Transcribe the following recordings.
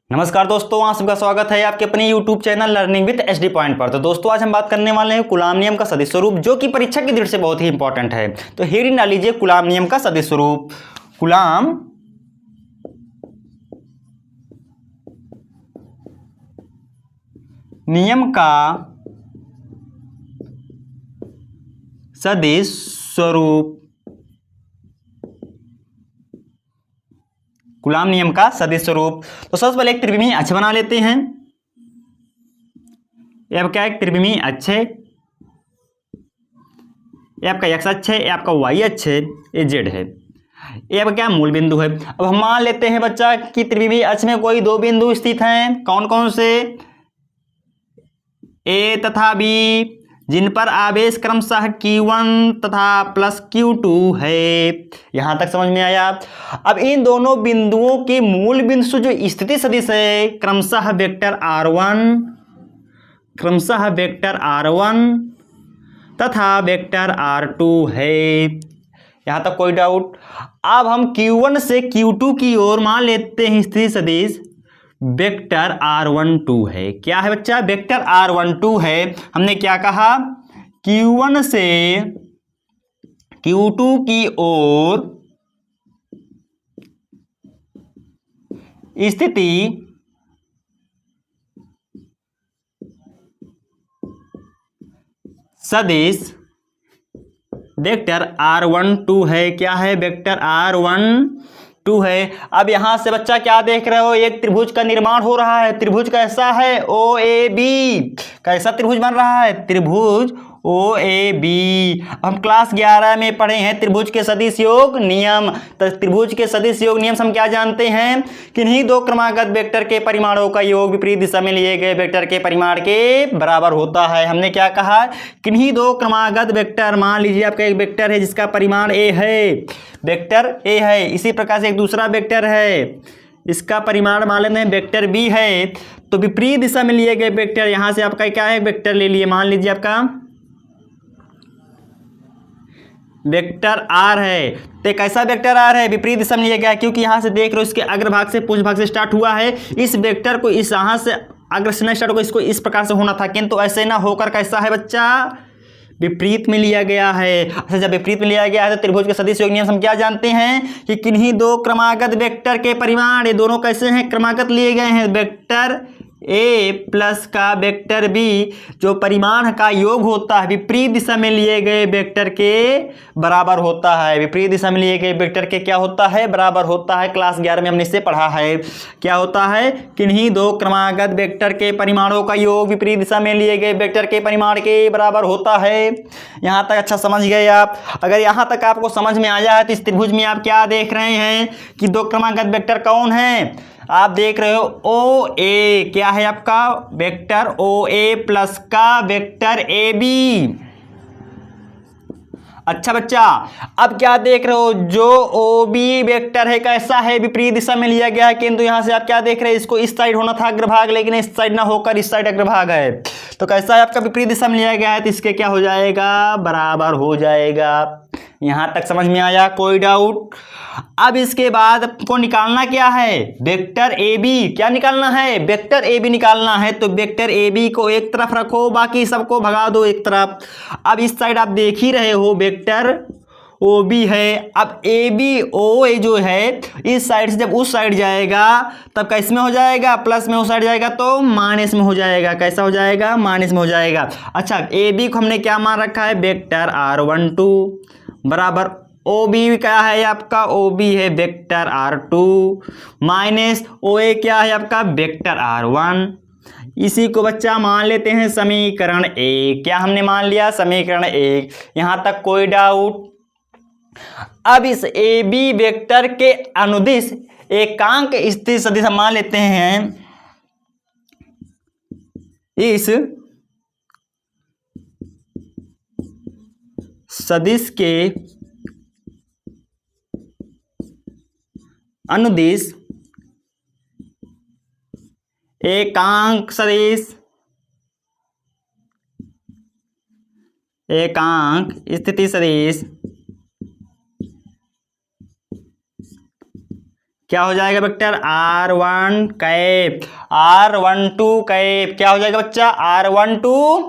नमस्कार दोस्तों, आप सबका स्वागत है आपके अपने YouTube channel learning with HD point पर। तो दोस्तों आज हम बात करने वाले हैं कूलाम नियम का सदिश स्वरूप, जो कि परीक्षा की दृष्टि से बहुत ही इंपॉर्टेंट है। तो हेडिंग डाल लीजिए कूलाम नियम का सदिश स्वरूप। कूलाम नियम का सदिश स्वरूप। कूलाम नियम का सदिश स्वरूप। तो सबसे पहले एक त्रिविमीय अक्ष बना लेते हैं। ये आपका एक त्रिविमीय अक्ष है, ये आपका एक्स अक्ष है, ये आपका वाई अक्ष है, ये जेड है, ये आपका क्या मूल बिंदु है। अब हम मान लेते हैं बच्चा कि त्रिविमीय अक्ष में कोई दो बिंदु स्थित हैं। कौन कौन से? ए तथा बी, जिन पर आवेश क्रमशः Q1 तथा प्लस Q2 है। यहां तक समझ में आया। अब इन दोनों बिंदुओं के मूल बिंदु से जो स्थिति सदिश है क्रमशः वेक्टर R1 तथा वेक्टर R2 है। यहां तक कोई डाउट? अब हम Q1 से Q2 की ओर मान लेते हैं स्थिति सदिश वेक्टर R12 है। क्या है बच्चा? वेक्टर R12 है। हमने क्या कहा? Q1 से Q2 की ओर स्थिति सदिश वेक्टर R12 है। क्या है? वेक्टर R12 है। अब यहां से बच्चा क्या देख रहे हो? एक त्रिभुज का निर्माण हो रहा है। त्रिभुज कैसा है? OAB। कैसा त्रिभुज बन रहा है? त्रिभुज OAB। हम क्लास 11 में पढ़े हैं त्रिभुज के सदिश योग नियम। तो त्रिभुज के सदिश योग नियम हम क्या जानते हैं? किन्हीं दो क्रमागत वेक्टर के परिमाणों का योग विपरीत दिशा में लिए गए वेक्टर के परिमाण के बराबर होता है। हमने क्या कहा? किन्हीं दो क्रमागत वेक्टर, मान लीजिए आपका एक वेक्टर है जिसका परिमाण A है, वेक्टर A है। इसी प्रकार से एक दूसरा वेक्टर है, इसका परिमाण मान लेते हैं वेक्टर B है। तो विपरीत दिशा में लिए गए वेक्टर, यहां से आपका क्या है? वेक्टर ले लिए, मान लीजिए आपका वेक्टर R है। तो कैसा वेक्टर R है? विपरीत दिशा में लिया गया है, क्योंकि यहां से देख रहे हो इसके अग्रभाग से पुंज भाग से स्टार्ट हुआ है। इस वेक्टर को इस यहां से अग्र से स्टार्ट होगा, इसको इस प्रकार से होना था, किंतु ऐसे ना होकर कैसा है बच्चा? विपरीत में लिया गया है। अच्छा, जब विपरीत में लिया गया है तो त्रिभुज के सदिश योग नियम हम क्या जानते हैं कि किन्हीं दो क्रमागत वेक्टर के परिमाण, ये दोनों कैसे हैं? क्रमागत लिए गए हैं। वेक्टर A प्लस का वेक्टर B जो परिमाण का योग होता है विपरीत दिशा में लिए गए वेक्टर के बराबर होता है। विपरीत दिशा में लिए गए वेक्टर के क्या होता है? बराबर होता है। क्लास 11 में हमने इससे पढ़ा है। क्या होता है? किन्हीं दो क्रमागत वेक्टर के परिमाणों का योग विपरीत दिशा में लिए गए वेक्टर के परिमाण के बराबर होता है। यहां तक अच्छा समझ गए आप? अगर यहां तक आपको समझ में आया है तो इस त्रिभुज में आप क्या देख रहे हैं कि दो क्रमागत वेक्टर कौन है? आप देख रहे हो OA। क्या है आपका? वेक्टर OA प्लस का वेक्टर AB। अच्छा बच्चा, अब क्या देख रहे हो? जो OB वेक्टर है कैसा है? विपरीत दिशा में लिया गया है, किंतु यहां से आप क्या देख रहे हैं? इसको इस साइड होना था अग्रभाग, लेकिन इस साइड ना होकर इस साइड अग्रभाग है। तो कैसा है आपका? विपरीत दिशा में लिया गया है, तो इसके क्या हो जाएगा? बराबर हो जाएगा। यहां तक समझ में आया? कोई डाउट? अब इसके बाद आपको निकालना क्या है? Vector AB। क्या निकालना है? वेक्टर AB निकालना है। तो वेक्टर AB को एक तरफ रखो, बाकी सबको भगा दो एक तरफ। अब इस साइड आप देख ही रहे हो वेक्टर OB है। अब AB OA जो है इस साइड से जब उस साइड जाएगा तब कैसे में हो जाएगा? प्लस में उस साइड जाएगा तो माइनस में हो जाएगा। कैसा हो जाएगा? माइनस में हो जाएगा। अच्छा, AB को हमने क्या मान रखा है? वेक्टर R12 बराबर OB क्या है आपका? OB है वेक्टर R2 माइनस OA क्या है आपका? Vector R1। इसी को बच्चा मान लेते हैं समीकरण 1। क्या हमने मान लिया? समीकरण 1। यहां तक कोई डाउट? अब इस AB वेक्टर के अनुदिश एकांक स्थिति सदिश मान लेते हैं। इस सदिश के अनुदिश एकांक सदिश, एकांक स्थिति सदिश क्या हो जाएगा vector R1 cap, R12 cap, क्या हो जाएगा बच्चा R12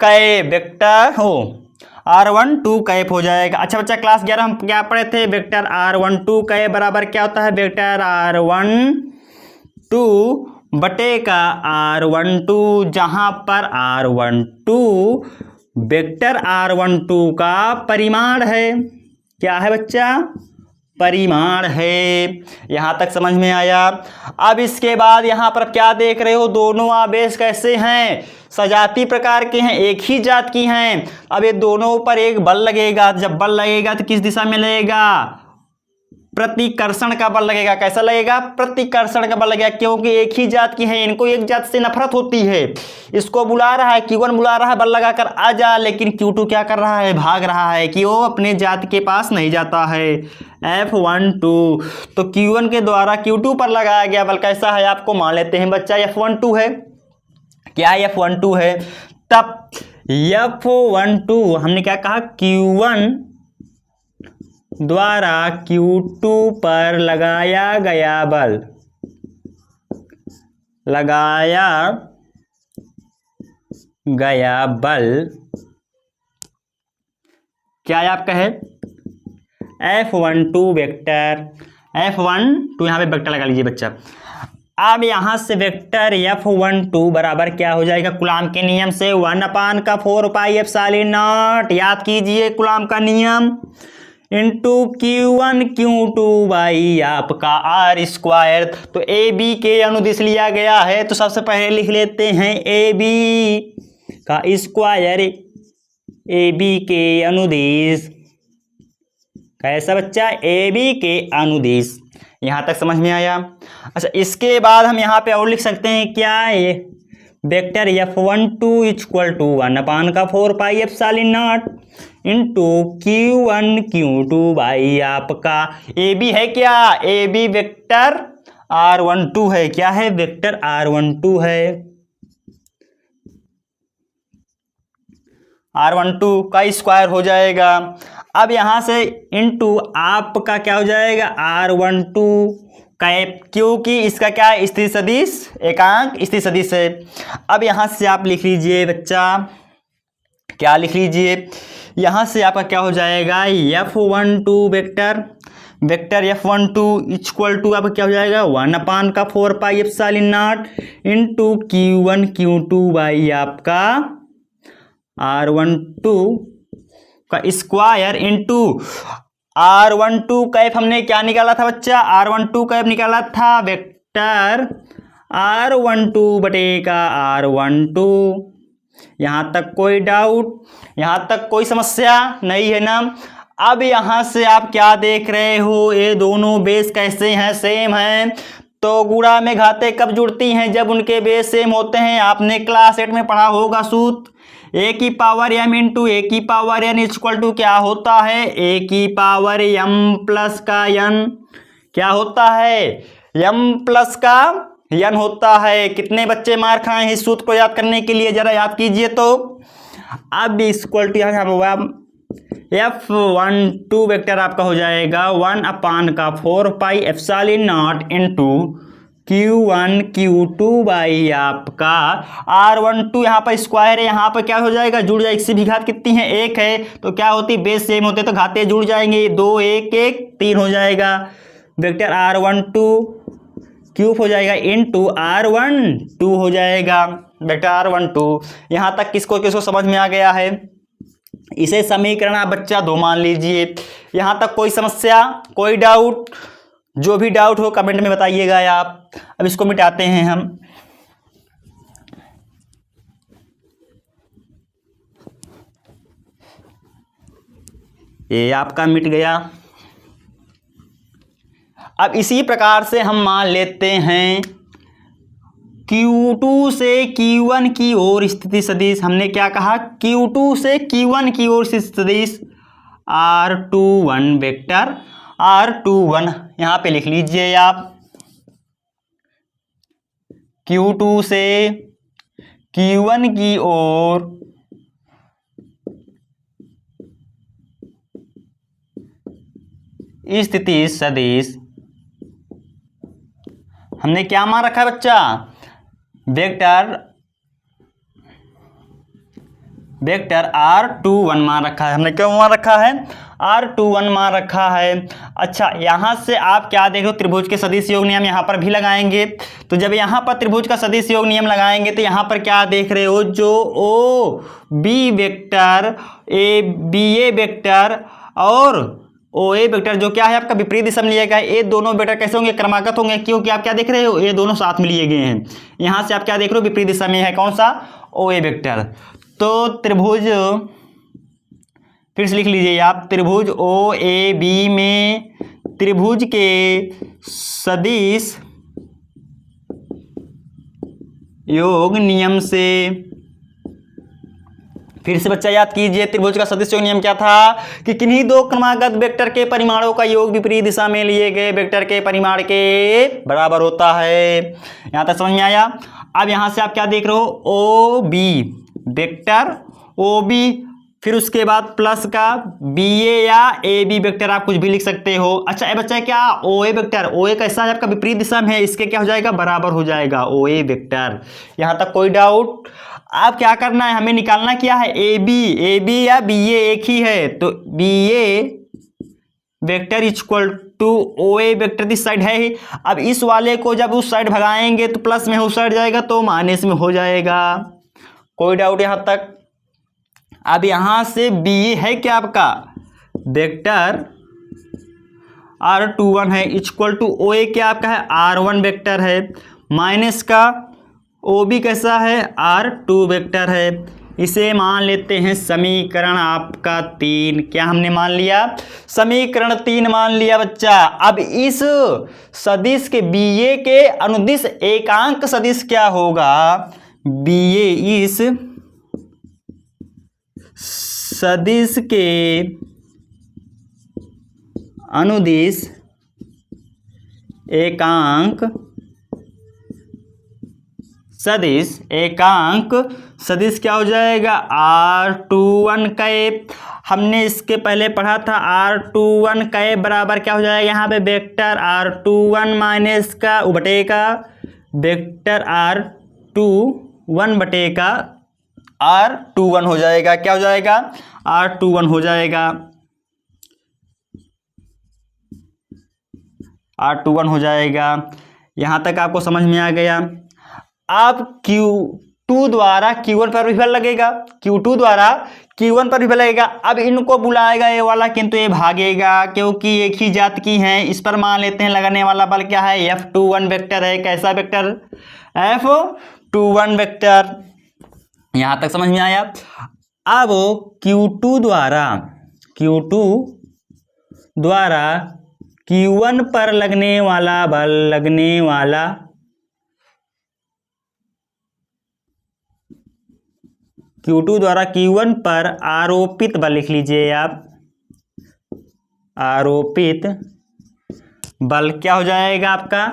कैप वेक्टर हो, R12 कैप हो जाएगा। अच्छा बच्चा क्लास 11 हम क्या पढ़े थे, वेक्टर R12 कैप बराबर क्या होता है, वेक्टर R12 बटे का R12, जहां पर R12 वेक्टर R12 का परिमाण है। क्या है बच्चा, परिमाण है। यहां तक समझ में आया। अब इसके बाद यहां पर क्या देख रहे हो, दोनों आवेश कैसे हैं, सजातीय प्रकार के हैं, एक ही जात की हैं। अब ये दोनों पर एक बल लगेगा, जब बल लगेगा तो किस दिशा में लगेगा, प्रतिकर्षण का बल लगेगा। कैसा लगेगा, प्रतिकर्षण का बल लगेगा, क्योंकि एक ही जात की है, इनको एक जात से नफरत होती है। इसको बुला रहा है Q1, बुला रहा है बल लगाकर आ जा, लेकिन Q2 क्या कर रहा है, भाग रहा है कि वो अपने जात के पास नहीं जाता है। F12 तो Q1 के द्वारा Q2 पर लगाया गया बल कैसा है, आपको मान लेते हैं बच्चा F12 है। क्या F12 है, तब F12 हमने क्या कहा, Q1 द्वारा Q2 पर लगाया गया बल, लगाया गया बल क्या है आपका है F12 वेक्टर, F12 यहाँ पे वेक्टर लगा लीजिए बच्चा। अब यहां से वेक्टर F12 बराबर क्या हो जाएगा, कूलाम के नियम से 1/4πε0, याद कीजिए कूलाम का नियम, इंटू Q1 Q2 बाई आपका R स्क्वायर। तो ए बी के अनुदिश लिया गया है, तो सबसे पहले लिख लेते हैं ए बी का स्क्वायर, ए बी के अनुदिश, कैसा बच्चा, ए बी के अनुदिश। यहां तक समझ में आया। अच्छा इसके बाद हम यहाँ पे और लिख सकते हैं क्या, ये vector F12 equal to 1/4πε0 into Q1 Q2 by आपका ए बी है क्या, ए बी वेक्टर R12 है। क्या है, वेक्टर R12 है, R12 का स्क्वायर हो जाएगा। अब यहां से इंटू आपका क्या हो जाएगा R12 कैप, क्योंकि इसका क्या है, स्थिर सदिश, एकांक स्थिर सदिश है। अब यहां से आप लिख लीजिए बच्चा, क्या लिख लीजिए, यहां से आपका क्या हो जाएगा F12 vector, vector F12 equal to आपका क्या हो जाएगा 1/4πε0 इंटू Q1 Q2 बाई आपका R12 का स्क्वायर इंटू R12 कैप हमने क्या निकाला था बच्चा, R12 कैप निकाला था वेक्टर R12 बटे का R12। यहाँ तक कोई डाउट, यहाँ तक कोई समस्या नहीं है ना। अब यहाँ से आप क्या देख रहे हो, ये दोनों बेस कैसे हैं, सेम हैं। तो गुणा में घातें कब जुड़ती हैं, जब उनके बेस सेम होते हैं। आपने क्लास 8 में पढ़ा होगा सूत्र, ए की पावर m इंटू ए की पावर n इक्वल टू क्या होता है, ए की पावर m प्लस का n, क्या होता है, m प्लस का n होता है। कितने बच्चे मार खाए हैं इस सूत्र को याद करने के लिए, जरा याद कीजिए। तो अब इक्वल टू यहाँ F12 वेक्टर आपका हो जाएगा 1/4πε0 इंटू Q1 Q2 बाई आपका R12, यहाँ पर स्क्वायर है, यहाँ पर क्या हो जाएगा, जुड़ जाएगा। इससे भी घात कितनी है, एक है, तो क्या होती, बेस सेम होते तो घातें जुड़ जाएंगे, 2 1 1 3 हो जाएगा। वेक्टर R12 क्यूब हो जाएगा इंटू R12 हो जाएगा, वेक्टर R12। यहाँ तक किसको किसको समझ में आ गया है, इसे समीकरण आप बच्चा 2 मान लीजिए। यहाँ तक कोई समस्या, कोई डाउट, जो भी डाउट हो कमेंट में बताइएगा आप। अब इसको मिटाते हैं हम, ये आपका मिट गया। अब इसी प्रकार से हम मान लेते हैं Q2 से Q1 की ओर स्थिति सदिश। हमने क्या कहा, Q2 से Q1 की ओर स्थिति सदिश R21 वेक्टर R21, यहाँ पे लिख लीजिए आप, Q2 से Q1 की ओर स्थिति सदिश हमने क्या मान रखा है बच्चा, वेक्टर R21 मान रखा है। हमने क्यों मान रखा है, R21 मान रखा है। अच्छा, यहाँ से आप क्या देख रहे हो, त्रिभुज के सदिश योग नियम यहाँ पर भी लगाएंगे। तो जब यहाँ पर त्रिभुज का सदिश योग नियम लगाएंगे तो यहाँ पर क्या देख रहे हो, जो O B vector, A B A vector और ओ ए वेक्टर जो क्या है आपका विपरीत दिशा में लिया गया है, ये दोनों वेक्टर कैसे होंगे, क्रमागत होंगे, क्योंकि आप क्या देख रहे हो, ये दोनों साथ में लिए गए हैं। यहाँ से आप क्या देख रहे हो, विपरीत दिशा में है कौन सा, ओ ए वेक्टर। तो त्रिभुज, फिर से लिख लीजिए आप, त्रिभुज ओ ए बी में त्रिभुज के सदिश योग नियम से, फिर से बच्चा याद कीजिए, त्रिभुज का सदिश योग नियम क्या था कि किन्हीं दो क्रमागत वेक्टर के परिमाणों का योग विपरीत दिशा में लिए गए वेक्टर के परिमाण के बराबर होता है। यहां तक समझ में आया। अब यहां से आप क्या देख रहे हो, O B vector, O B, फिर उसके बाद प्लस का बी ए या ए बी वेक्टर, आप कुछ भी लिख सकते हो। अच्छा ये बच्चा क्या, ओ ए वेक्टर, ओ ए कैसा है आपका विपरीत दिशा में है, इसके क्या हो जाएगा, बराबर हो जाएगा ओ ए वेक्टर। यहां तक कोई डाउट। आप क्या करना है, हमें निकालना क्या है, ए बी या बी ए एक ही है, तो B A vector equal two O A vector इस साइड है ही। अब इस वाले को जब उस साइड भगाएंगे तो प्लस में उस साइड जाएगा तो माइनस में हो जाएगा। कोई डाउट यहां तक। अब यहां से बी ए है क्या आपका वेक्टर R21 है, इक्वल टू ओ ए क्या आपका है R1 वेक्टर है, माइनस का ओ बी कैसा है R2 वेक्टर है। इसे मान लेते हैं समीकरण आपका 3। क्या हमने मान लिया, समीकरण 3 मान लिया बच्चा। अब इस सदिश के बी ए के अनुदिश एकांक सदिश क्या होगा, बी ए इस सदिश के अनुदिश एकांक सदिश क्या हो जाएगा, R21 कैप। हमने इसके पहले पढ़ा था R21 कैप बराबर क्या हो जाएगा, यहाँ पे वेक्टर R21 माइनस का बटे का वेक्टर R21 बटे का R21 हो जाएगा। क्या हो जाएगा, R21 हो जाएगा, R21 हो जाएगा। यहां तक आपको समझ में आ गया। अब Q2 द्वारा Q1 पर भी बल लगेगा, Q2 द्वारा Q1 पर भी बल लगेगा। अब इनको बुलाएगा ये वाला, किंतु ये भागेगा क्योंकि एक ही जात की हैं। इस पर मान लेते हैं लगने वाला बल क्या है, F21 वेक्टर है। कैसा वेक्टर, F21 वेक्टर। यहां तक समझ में आया। अब Q2 द्वारा Q1 पर लगने वाला बल, Q2 द्वारा Q1 पर आरोपित बल लिख लीजिए आप, आरोपित बल क्या हो जाएगा आपका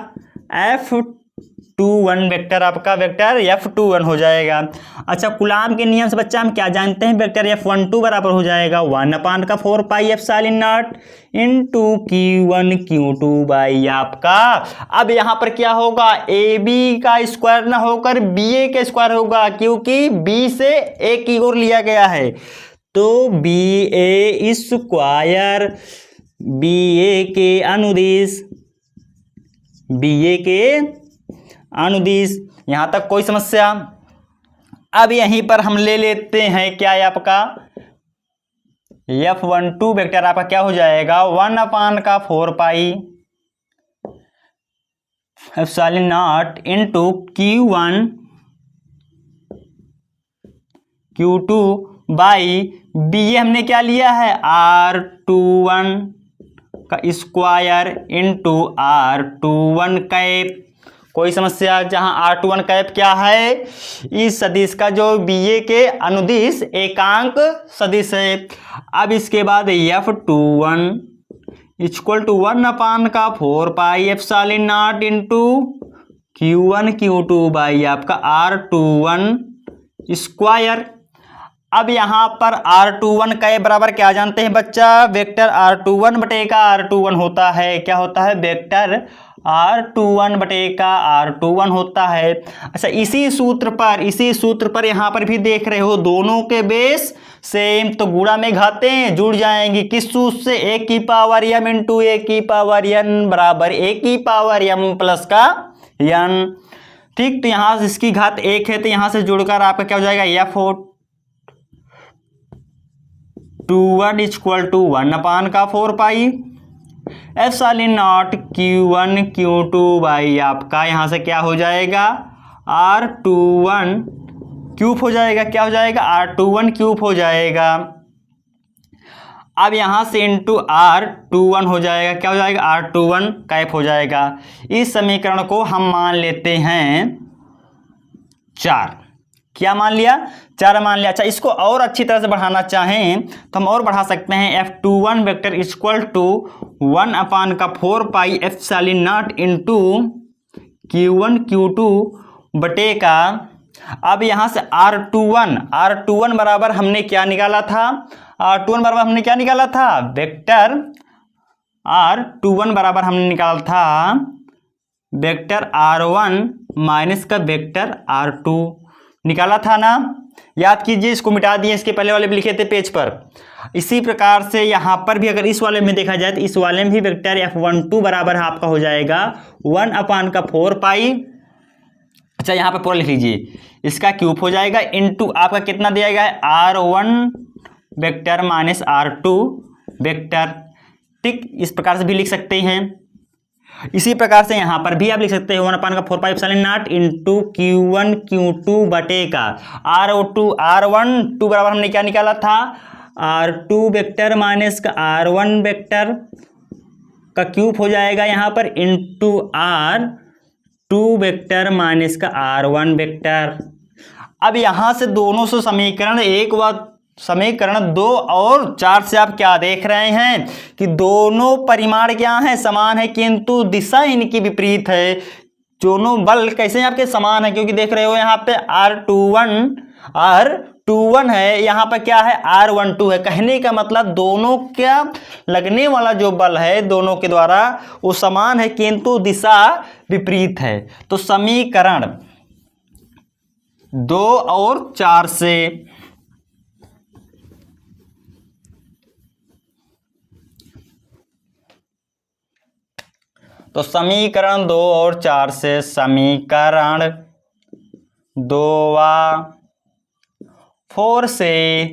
F21 वेक्टर, आपका वेक्टर F21 हो जाएगा। अच्छा, कूलाम के नियम से बच्चा हम क्या जानते हैं, वेक्टर F12 बराबर हो जाएगा 1/4 pi epsilon not into Q1 Q2 by आपका। अब यहाँ पर क्या होगा, ए बी का स्क्वायर ना होकर बी ए का स्क्वायर होगा, क्योंकि बी से ए की ओर लिया गया है। तो बी ए स्क्वायर बी ए के अनुदिश। यहां तक कोई समस्या। अब यहीं पर हम ले लेते हैं क्या है आपका F12 वेक्टर, आपका क्या हो जाएगा 1/4 pi epsilon not into Q1 Q2 by B A हमने क्या लिया है R21 का स्क्वायर इनटू R21 कैप। कोई समस्या, जहां R21 कैप क्या है, इस सदिश का जो बी ए के अनुदिश एकांक सदिश है। अब इसके बाद F21 equal to 1/4 pi epsilon not into Q1 Q2 by आपका R21 स्क्वायर। अब यहाँ पर R21 का बराबर क्या जानते हैं बच्चा, वेक्टर R21 बटे का R21 होता है। क्या होता है, वेक्टर R21 बटे का R21 होता है। अच्छा, इसी सूत्र पर यहाँ पर भी देख रहे हो दोनों के बेस सेम, तो गुणा में घातें जुड़ जाएंगी। किस सूत्र से? a की पावर m इंटू a की पावर n बराबर a की पावर m प्लस का n। ठीक, तो यहाँ से इसकी घात 1 है, तो यहाँ से जुड़कर आपका क्या हो जाएगा? F21 equal to 1/4 pi epsilon naught Q1 Q2 by आपका यहाँ से क्या हो जाएगा? R21 क्यूब हो जाएगा। क्या हो जाएगा? R21 क्यूब हो जाएगा। अब यहाँ से इंटू R21 हो जाएगा। क्या हो जाएगा? R21 कैप हो जाएगा। इस समीकरण को हम मान लेते हैं 4। क्या मान लिया? 4 मान लिया। अच्छा, इसको और अच्छी तरह से बढ़ाना चाहें तो हम और बढ़ा सकते हैं। F21 vector equal to 1/4 pi epsilon naught into Q1 Q2 बटे का। अब यहाँ से R21 बराबर हमने क्या निकाला था? R21 बराबर हमने क्या निकाला था? वेक्टर R21 बराबर हमने निकाला था वेक्टर R1 माइनस का वेक्टर R2 निकाला था ना। याद कीजिए, इसको मिटा दिए, इसके पहले वाले भी लिखे थे पेज पर। इसी प्रकार से यहाँ पर भी अगर इस वाले में देखा जाए तो इस वाले में भी वेक्टर F12 बराबर आपका हो जाएगा 1/4 पाई। अच्छा, यहाँ पर पूरा लिख लीजिए, इसका क्यूब हो जाएगा इनटू आपका कितना दिया गया है? R1 vector minus R2 vector. ठीक, इस प्रकार से भी लिख सकते हैं। इसी प्रकार से यहाँ पर भी आप लिख सकते हैं 1/4 pi epsilon naught into Q1 Q2 बटे का R12 बराबर हमने क्या निकाला था? R2 वेक्टर माइनस का R1 वेक्टर का क्यूब हो जाएगा यहाँ पर इंटू R2 वेक्टर माइनस का R1 वेक्टर। अब यहाँ से दोनों से समीकरण 1 व समीकरण 2 और 4 से आप क्या देख रहे हैं कि दोनों परिमाण क्या है? समान है, किंतु दिशा इनकी विपरीत है। दोनों बल कैसे हैं आपके? समान है, क्योंकि देख रहे हो यहाँ पे R21 है, यहाँ पर क्या है? R12 है। कहने का मतलब दोनों क्या लगने वाला जो बल है दोनों के द्वारा वो समान है, किंतु दिशा विपरीत है। तो समीकरण 2 और 4 से समीकरण 2 और 4 से समीकरण 2 व 4 से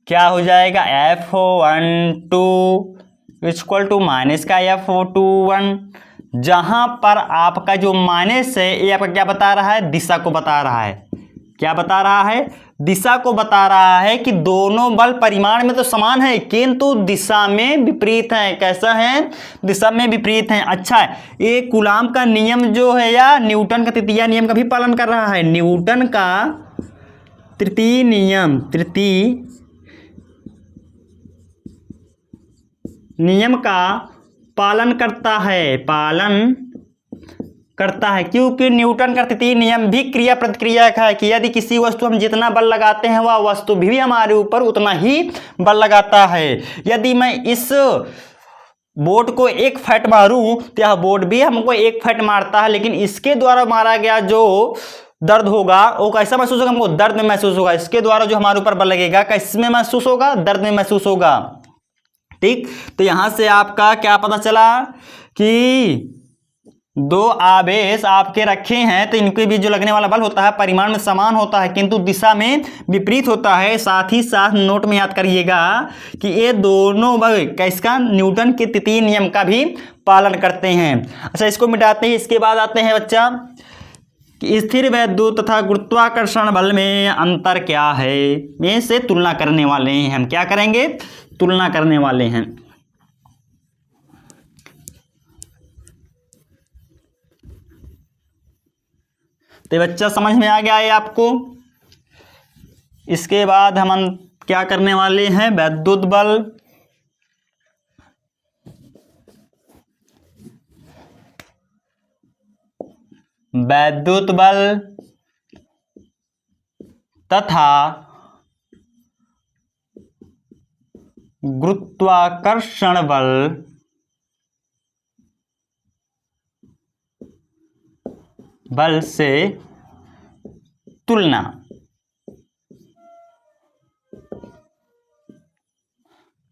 क्या हो जाएगा? F12 इक्वल टू माइनस का F21, जहां पर आपका जो माइनस है ये आपका क्या बता रहा है? दिशा को बता रहा है। क्या बता रहा है? दिशा को बता रहा है कि दोनों बल परिमाण में तो समान है, किंतु दिशा में विपरीत हैं। कैसा है? दिशा में विपरीत हैं। अच्छा, ये कूलाम का नियम जो है या न्यूटन का तृतीय नियम का भी पालन कर रहा है। न्यूटन का तृतीय नियम का पालन करता है, क्योंकि न्यूटन का तृतीय नियम भी क्रिया प्रतिक्रिया का है कि यदि किसी वस्तु हम जितना बल लगाते हैं वह वस्तु भी हमारे ऊपर उतना ही बल लगाता है। यदि मैं इस बोर्ड को एक फट मारूं तो यह बोर्ड भी हमको एक फट मारता है, लेकिन इसके द्वारा मारा गया जो दर्द होगा वो कैसा महसूस होगा? हमको दर्द में महसूस होगा। इसके द्वारा जो हमारे ऊपर बल लगेगा कैसे में महसूस होगा? दर्द में महसूस होगा। ठीक, तो यहां से आपका क्या पता चला कि दो आवेश आपके रखे हैं तो इनके बीच जो लगने वाला बल होता है परिमाण में समान होता है, किंतु दिशा में विपरीत होता है। साथ ही साथ नोट में याद करिएगा कि ये दोनों बल किसका? न्यूटन के तृतीय नियम का भी पालन करते हैं। अच्छा, इसको मिटाते हैं। इसके बाद आते हैं बच्चा कि स्थिर वैद्युत तथा गुरुत्वाकर्षण बल में अंतर क्या है? में से तुलना करने वाले हैं। हम क्या करेंगे? तुलना करने वाले हैं। तो बच्चा समझ में आ गया है आपको। इसके बाद हम क्या करने वाले हैं? वैद्युत बल तथा गुरुत्वाकर्षण बल बल से तुलना।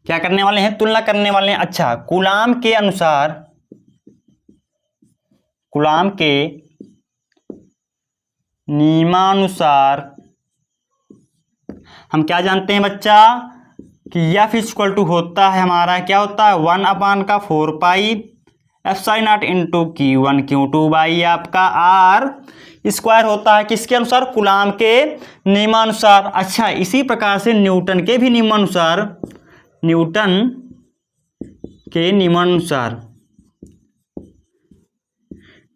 क्या करने वाले हैं? तुलना करने वाले हैं। अच्छा, कूलाम के अनुसार, कूलाम के नियमानुसार हम क्या जानते हैं बच्चा कि F इक्वल टू होता है हमारा, क्या होता है 1/4 pi epsilon naught into Q1 Q2 by आपका R स्क्वायर होता है। किसके अनुसार? कूलाम के नियमानुसार। अच्छा, इसी प्रकार से न्यूटन के भी नियमानुसार, न्यूटन के नियमानुसार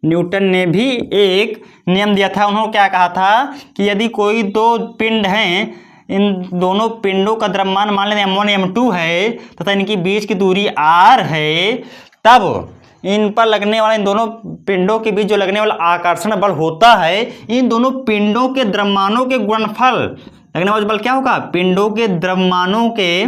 न्यूटन ने भी एक नियम दिया था। उन्होंने क्या कहा था कि यदि कोई दो पिंड हैं, इन दोनों पिंडों का द्रव्यमान मान लेते हैं m1 m2 है तथा इनकी बीच की दूरी r है, तब इन पर लगने वाला, इन दोनों पिंडों के बीच जो लगने वाला आकर्षण बल होता है, इन दोनों पिंडों के द्रव्यमानों के गुणनफल, लगने वाला बल क्या होगा? पिंडों के द्रव्यमानों के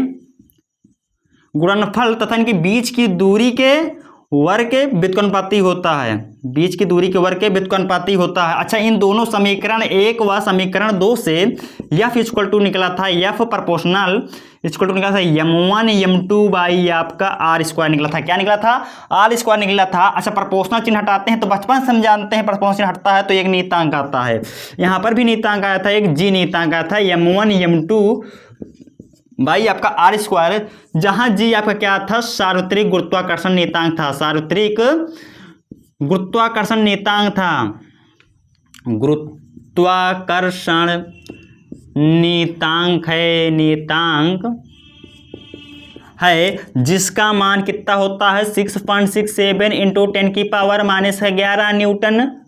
गुणनफल तथा इनके बीच की दूरी के वर्ग के व्युत्क्रमानुपाती होता है, बीच की दूरी के वर्ग के व्युत्क्रमानुपाती होता है। अच्छा, इन दोनों समीकरण 1 व समीकरण 2 से F इक्वल टू निकला था, F प्रोपोर्शनल इक्वल टू निकला था m1 m2 बाई आपका R स्क्वायर निकला था। क्या निकला था? R स्क्वायर निकला था। अच्छा, प्रोपोर्शनल चिन्ह हटाते हैं तो बचपन से हम जानते हैं प्रोपोर्शनल चिन्ह हटता है तो एक नियतांक आता है। यहाँ पर भी नियतांक आया था, एक G नियतांक आया था, m1 m2 भाई आपका R स्क्वायर, जहां G आपका क्या था? सार्वत्रिक गुरुत्वाकर्षण नियतांक था, सार्वत्रिक गुरुत्वाकर्षण नियतांक था, गुरुत्वाकर्षण नियतांक है, नियतांक है, जिसका मान कितना होता है? 6.67 इंटू 10⁻⁻11 न्यूटन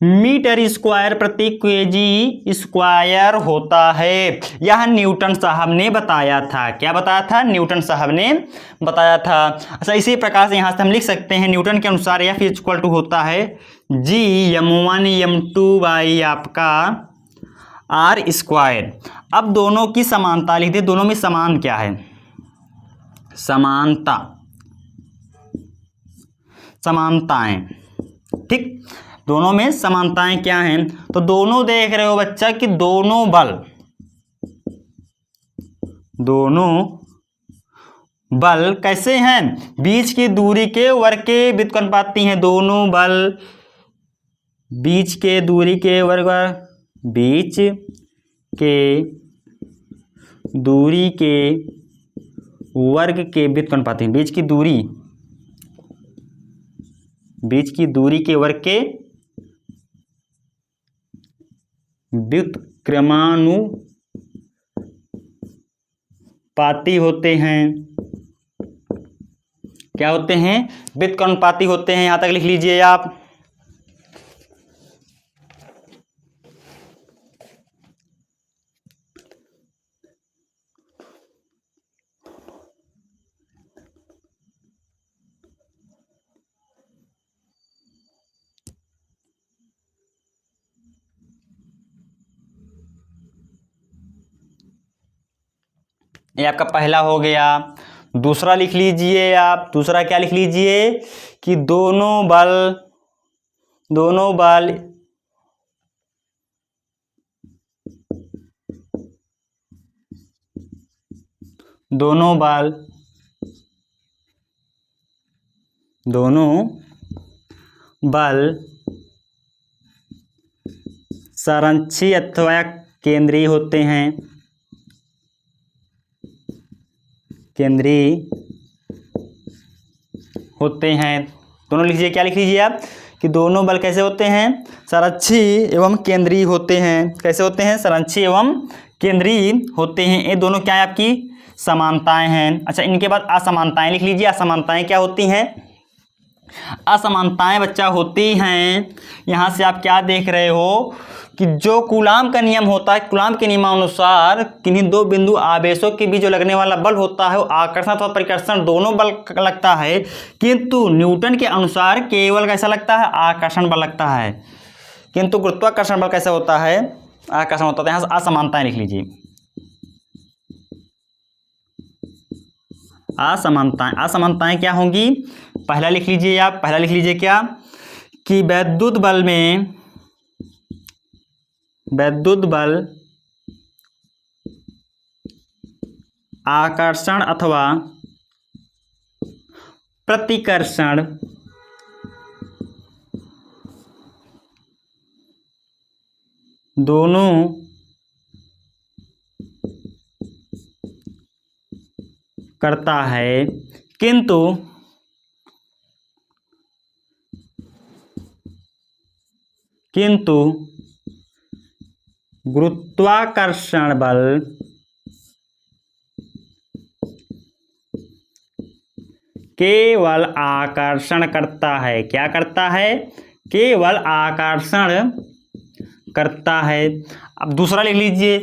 मीटर स्क्वायर प्रति केजी स्क्वायर होता है। यह न्यूटन साहब ने बताया था। क्या बताया था? न्यूटन साहब ने बताया था। अच्छा, इसी प्रकार से यहां से हम लिख सकते हैं न्यूटन के अनुसार F इक्वल टू होता है G m1 m2 बाई आपका R स्क्वायर। अब दोनों की समानता लिख दे। दोनों में समान क्या है? समानता, समानताएं, ठीक, दोनों में समानताएं क्या हैं? तो दोनों देख रहे हो बच्चा कि दोनों बल कैसे हैं? बीच की दूरी के वर्ग के व्युत्क्रमानुपाती हैं। दोनों बल बीच के दूरी के वर्ग, बीच के दूरी के वर्ग के व्युत्क्रमानुपाती हैं। बीच की दूरी के वर्ग के व्युत्क्रमानुपाती होते हैं। क्या होते हैं? व्युत्क्रमानुपाती होते हैं। यहां तक लिख लीजिए आप। ये आपका पहला हो गया। दूसरा लिख लीजिए आप। दूसरा क्या लिख लीजिए कि दोनों बल संरक्षी अथवा केंद्रीय होते हैं। दोनों लिखिए। क्या लिख लीजिए आप कि दोनों बल कैसे होते हैं? संरक्षी एवं केंद्रीय होते हैं। कैसे होते हैं? संरक्षी एवं केंद्रीय होते हैं। ये दोनों क्या है? आपकी समानताएं हैं। अच्छा, इनके बाद असमानताएं लिख लीजिए। असमानताएं क्या होती हैं? असमानताएं बच्चा होती हैं, यहां से आप क्या देख रहे हो कि जो कूलाम का नियम होता है, कूलाम के नियमानुसार किन्हीं दो बिंदु आवेशों के बीच जो लगने वाला बल होता है वो आकर्षण अथवा परिकर्षण दोनों बल लगता है, किंतु न्यूटन के अनुसार केवल कैसा लगता है? आकर्षण बल लगता है। किंतु गुरुत्वाकर्षण बल कैसा होता है? आकर्षण होता है। यहां से असमानताएं लिख लीजिए। असमानताएं क्या होंगी? पहला लिख लीजिए आप। पहला लिख लीजिए क्या कि वैद्युत बल आकर्षण अथवा प्रतिकर्षण दोनों करता है, किंतु गुरुत्वाकर्षण बल केवल आकर्षण करता है। क्या करता है? केवल आकर्षण करता है। अब दूसरा लिख लीजिए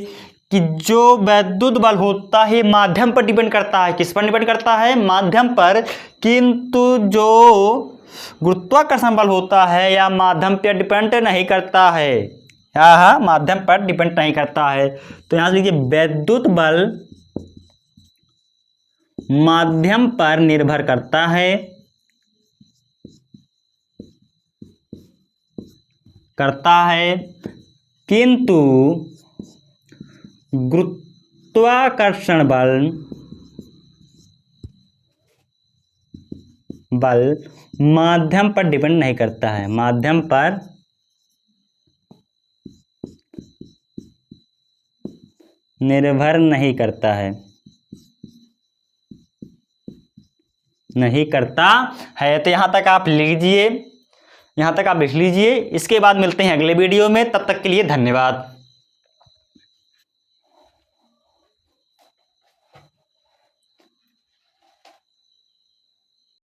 कि जो वैद्युत बल होता है माध्यम पर डिपेंड करता है। किस पर डिपेंड करता है? माध्यम पर। किंतु जो गुरुत्वाकर्षण बल होता है या माध्यम पर डिपेंड नहीं करता है। हाँ, माध्यम पर डिपेंड नहीं करता है। तो यहां से लिखिए वैद्युत बल माध्यम पर निर्भर करता है, किंतु गुरुत्वाकर्षण बल माध्यम पर डिपेंड नहीं करता है। माध्यम पर निर्भर नहीं करता है, तो यहां तक आप लिख लीजिए। इसके बाद मिलते हैं अगले वीडियो में। तब तक के लिए धन्यवाद।